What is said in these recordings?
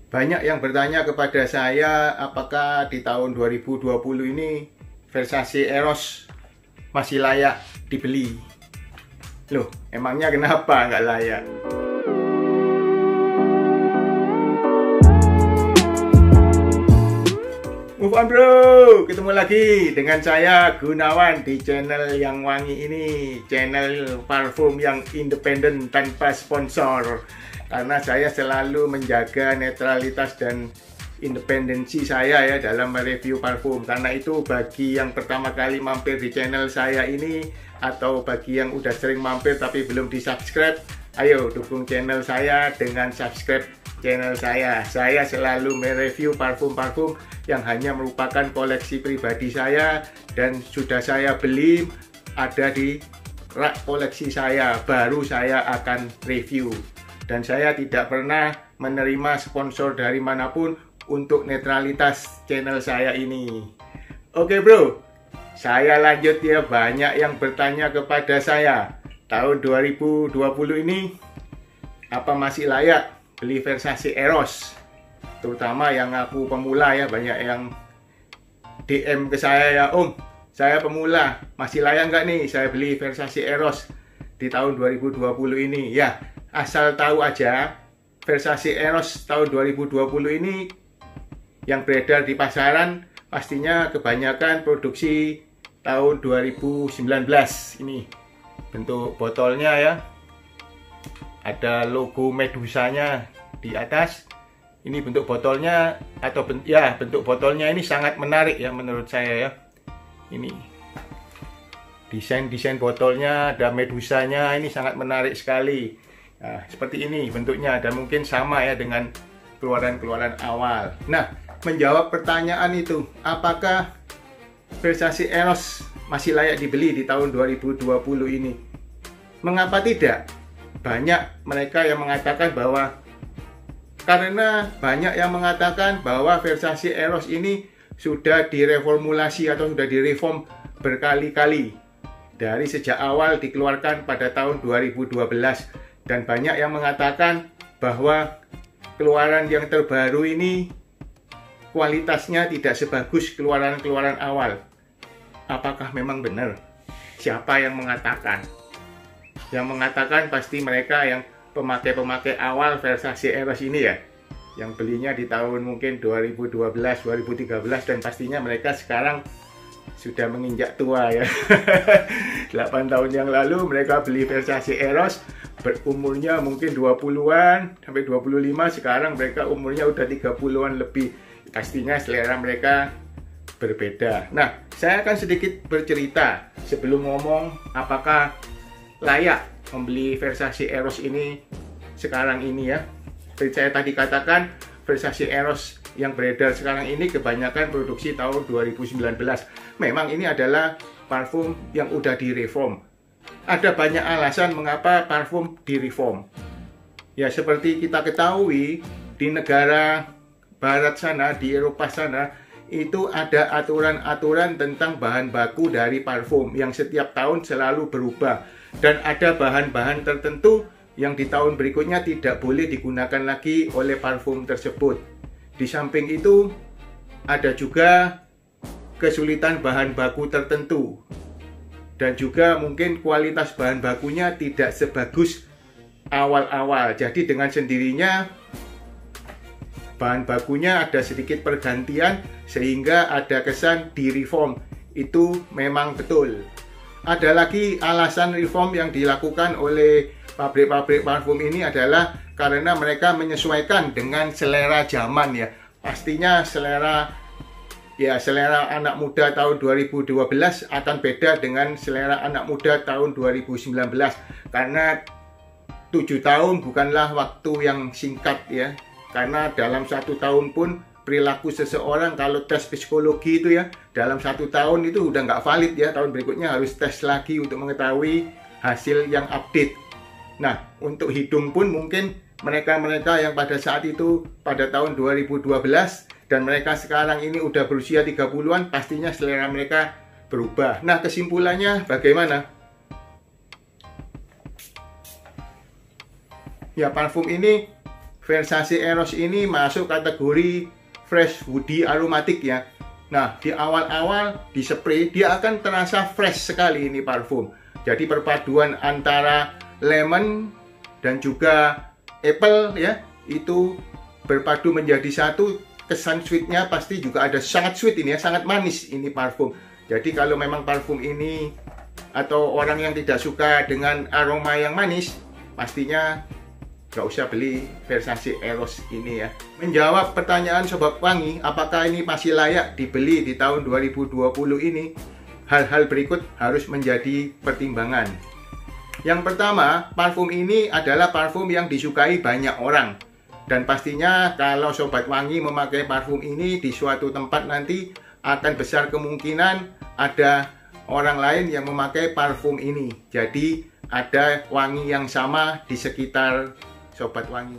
Banyak yang bertanya kepada saya apakah di tahun 2020 ini Versace Eros masih layak dibeli. Loh, emangnya kenapa nggak layak? Move on bro, ketemu lagi dengan saya Gunawan di channel yang wangi ini, channel parfum yang independen tanpa sponsor. Karena saya selalu menjaga netralitas dan independensi saya ya dalam mereview parfum. Karena itu bagi yang pertama kali mampir di channel saya ini, atau bagi yang udah sering mampir tapi belum di subscribe, ayo dukung channel saya dengan subscribe channel saya. Saya selalu mereview parfum-parfum yang hanya merupakan koleksi pribadi saya dan sudah saya beli, ada di rak koleksi saya, baru saya akan review. Dan saya tidak pernah menerima sponsor dari manapun untuk netralitas channel saya ini. Oke bro, saya lanjut ya. Banyak yang bertanya kepada saya, tahun 2020 ini apa masih layak beli Versace Eros? Terutama yang aku pemula ya, banyak yang DM ke saya ya, Om, saya pemula, masih layak nggak nih saya beli Versace Eros di tahun 2020 ini? Ya, asal tahu aja, Versace Eros tahun 2020 ini yang beredar di pasaran pastinya kebanyakan produksi tahun 2019. Ini bentuk botolnya ya, ada logo medusanya di atas. Ini bentuk botolnya, atau bentuk botolnya ini sangat menarik ya menurut saya ya. Ini desain botolnya, ada medusanya, ini sangat menarik sekali. Nah, seperti ini bentuknya, dan mungkin sama ya dengan keluaran-keluaran awal. Nah, menjawab pertanyaan itu, apakah Versace Eros masih layak dibeli di tahun 2020 ini? Mengapa tidak? Banyak mereka yang mengatakan bahwa, karena banyak yang mengatakan bahwa Versace Eros ini sudah direformulasi atau sudah direform berkali-kali dari sejak awal dikeluarkan pada tahun 2012. Dan banyak yang mengatakan bahwa keluaran yang terbaru ini kualitasnya tidak sebagus keluaran-keluaran awal. Apakah memang benar? Siapa yang mengatakan? Yang mengatakan pasti mereka yang pemakai-pemakai awal Versace Eros ini ya, yang belinya di tahun mungkin 2012, 2013, dan pastinya mereka sekarang sudah menginjak tua ya. 8 tahun yang lalu mereka beli Versace Eros, berumurnya mungkin 20-an sampai 25, sekarang mereka umurnya udah 30-an lebih. Pastinya selera mereka berbeda. Nah, saya akan sedikit bercerita sebelum ngomong apakah layak membeli Versace Eros ini sekarang ini ya. Seperti saya tadi katakan, Versace Eros yang beredar sekarang ini kebanyakan produksi tahun 2019. Memang ini adalah parfum yang udah direform. Ada banyak alasan mengapa parfum direform. Ya, seperti kita ketahui, di negara barat sana, di Eropa sana, itu ada aturan-aturan tentang bahan baku dari parfum yang setiap tahun selalu berubah. Dan ada bahan-bahan tertentu yang di tahun berikutnya tidak boleh digunakan lagi oleh parfum tersebut. Di samping itu, ada juga kesulitan bahan baku tertentu. Dan juga mungkin kualitas bahan bakunya tidak sebagus awal-awal. Jadi dengan sendirinya bahan bakunya ada sedikit pergantian sehingga ada kesan di reform. Itu memang betul. Ada lagi alasan reform yang dilakukan oleh pabrik-pabrik parfum ini adalah karena mereka menyesuaikan dengan selera zaman ya. Pastinya selera anak muda tahun 2012 akan beda dengan selera anak muda tahun 2019. Karena 7 tahun bukanlah waktu yang singkat ya. Karena dalam 1 tahun pun perilaku seseorang, kalau tes psikologi itu ya, dalam 1 tahun itu udah nggak valid ya. Tahun berikutnya harus tes lagi untuk mengetahui hasil yang update. Nah, untuk hidung pun mungkin mereka-mereka yang pada saat itu, pada tahun 2012, dan mereka sekarang ini udah berusia 30-an, pastinya selera mereka berubah. Nah, kesimpulannya bagaimana? Ya, parfum ini Versace Eros ini masuk kategori fresh woody aromatic ya. Nah, di awal-awal di spray dia akan terasa fresh sekali ini parfum. Jadi perpaduan antara lemon dan juga apple ya, itu berpadu menjadi satu. Kesan sweetnya pasti juga ada, sangat sweet ini ya, sangat manis ini parfum. Jadi kalau memang parfum ini atau orang yang tidak suka dengan aroma yang manis, pastinya nggak usah beli Versace Eros ini ya. Menjawab pertanyaan Sobat Wangi, apakah ini masih layak dibeli di tahun 2020 ini? Hal-hal berikut harus menjadi pertimbangan. Yang pertama, parfum ini adalah parfum yang disukai banyak orang. Dan pastinya kalau Sobat Wangi memakai parfum ini di suatu tempat nanti, akan besar kemungkinan ada orang lain yang memakai parfum ini. Jadi ada wangi yang sama di sekitar Sobat Wangi.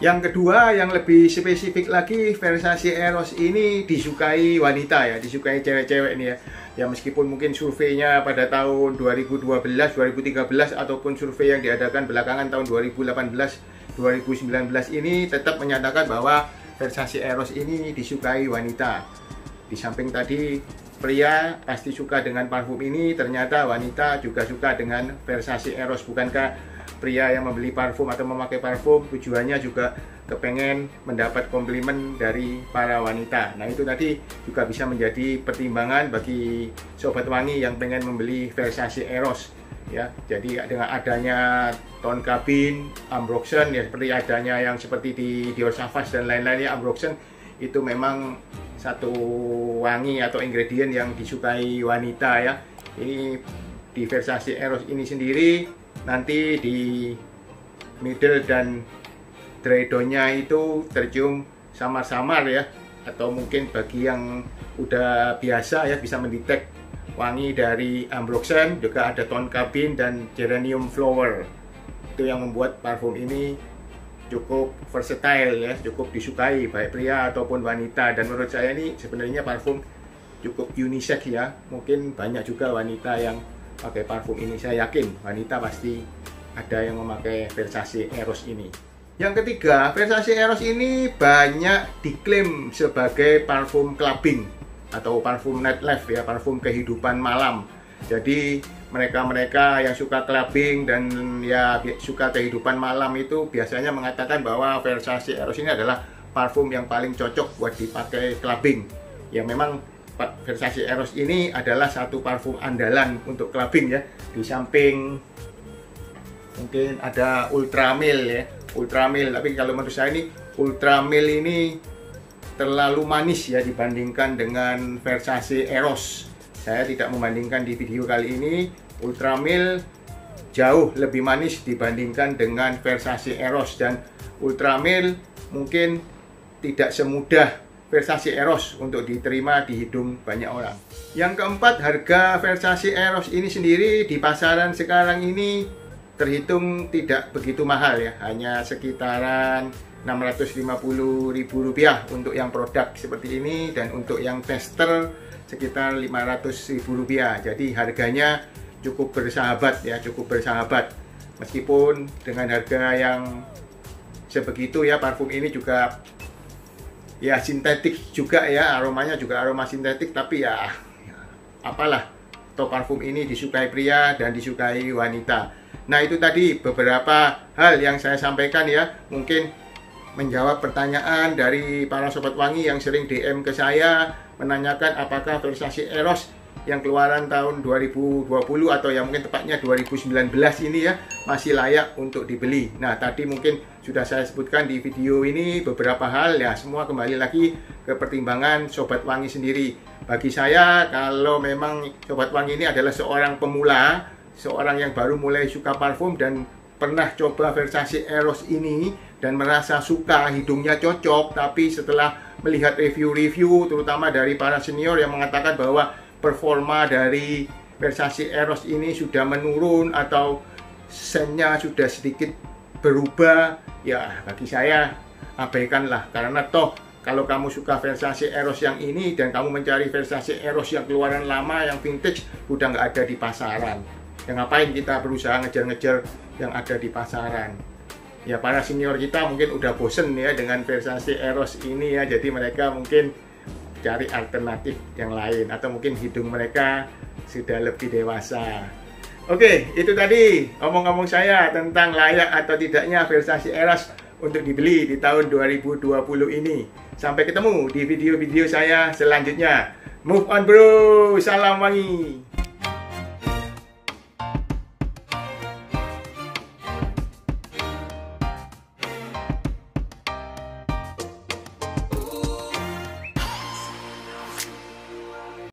Yang kedua, yang lebih spesifik lagi, Versace Eros ini disukai wanita ya, disukai cewek-cewek nih ya. Ya meskipun mungkin surveinya pada tahun 2012, 2013 ataupun survei yang diadakan belakangan tahun 2018, 2019 ini tetap menyatakan bahwa Versace Eros ini disukai wanita. Di samping tadi pria pasti suka dengan parfum ini, ternyata wanita juga suka dengan Versace Eros. Bukankah pria yang membeli parfum atau memakai parfum tujuannya juga kepengen mendapat komplimen dari para wanita. Nah itu tadi juga bisa menjadi pertimbangan bagi Sobat Wangi yang pengen membeli Versace Eros ya. Jadi dengan adanya tone cabin, ambroxan ya, seperti adanya yang seperti di Dior Sauvage dan lain-lainnya, ambroxan itu memang satu wangi atau ingredient yang disukai wanita ya. Ini di Versace Eros ini sendiri nanti di middle dan dry down-nya itu tercium samar-samar ya, atau mungkin bagi yang udah biasa ya bisa mendetek wangi dari ambroxan, juga ada tone cabin dan geranium flower. Itu yang membuat parfum ini cukup versatile ya, cukup disukai baik pria ataupun wanita. Dan menurut saya ini sebenarnya parfum cukup unisex ya, mungkin banyak juga wanita yang pakai parfum ini. Saya yakin wanita pasti ada yang memakai Versace Eros ini. Yang ketiga, Versace Eros ini banyak diklaim sebagai parfum clubbing atau parfum nightlife ya, parfum kehidupan malam. Jadi mereka-mereka yang suka clubbing dan ya suka kehidupan malam itu biasanya mengatakan bahwa Versace Eros ini adalah parfum yang paling cocok buat dipakai clubbing. Ya memang Versace Eros ini adalah satu parfum andalan untuk clubbing ya. Di samping mungkin ada Ultra Male ya, Ultra Male, tapi kalau menurut saya ini Ultra Male ini terlalu manis ya dibandingkan dengan Versace Eros. Saya tidak membandingkan di video kali ini. Ultra Male jauh lebih manis dibandingkan dengan Versace Eros, dan Ultra Male mungkin tidak semudah Versace Eros untuk diterima di hidung banyak orang. Yang keempat, harga Versace Eros ini sendiri di pasaran sekarang ini terhitung tidak begitu mahal ya, hanya sekitaran Rp650.000 untuk yang produk seperti ini, dan untuk yang tester sekitar Rp500.000. Jadi harganya cukup bersahabat ya, cukup bersahabat. Meskipun dengan harga yang sebegitu ya, parfum ini juga ya sintetik juga ya, aromanya juga aroma sintetik, tapi ya apalah, toh parfum ini disukai pria dan disukai wanita. Nah itu tadi beberapa hal yang saya sampaikan ya, mungkin menjawab pertanyaan dari para Sobat Wangi yang sering DM ke saya menanyakan apakah Versace Eros yang keluaran tahun 2020 atau yang mungkin tepatnya 2019 ini ya masih layak untuk dibeli. Nah tadi mungkin sudah saya sebutkan di video ini beberapa hal ya, semua kembali lagi ke pertimbangan Sobat Wangi sendiri. Bagi saya, kalau memang Sobat Wangi ini adalah seorang pemula, seorang yang baru mulai suka parfum dan pernah coba Versace Eros ini dan merasa suka, hidungnya cocok, tapi setelah melihat review-review terutama dari para senior yang mengatakan bahwa performa dari Versace Eros ini sudah menurun atau scentnya sudah sedikit berubah, ya bagi saya abaikanlah, karena toh kalau kamu suka Versace Eros yang ini dan kamu mencari Versace Eros yang keluaran lama, yang vintage, udah nggak ada di pasaran. Ya ngapain kita berusaha ngejar-ngejar yang ada di pasaran? ya para senior kita mungkin udah bosen ya dengan Versace Eros ini ya, jadi mereka mungkin cari alternatif yang lain, atau mungkin hidung mereka sudah lebih dewasa. Oke, itu tadi omong-omong saya tentang layak atau tidaknya Versace Eros untuk dibeli di tahun 2020 ini. Sampai ketemu di video-video saya selanjutnya. Move on bro, salam wangi.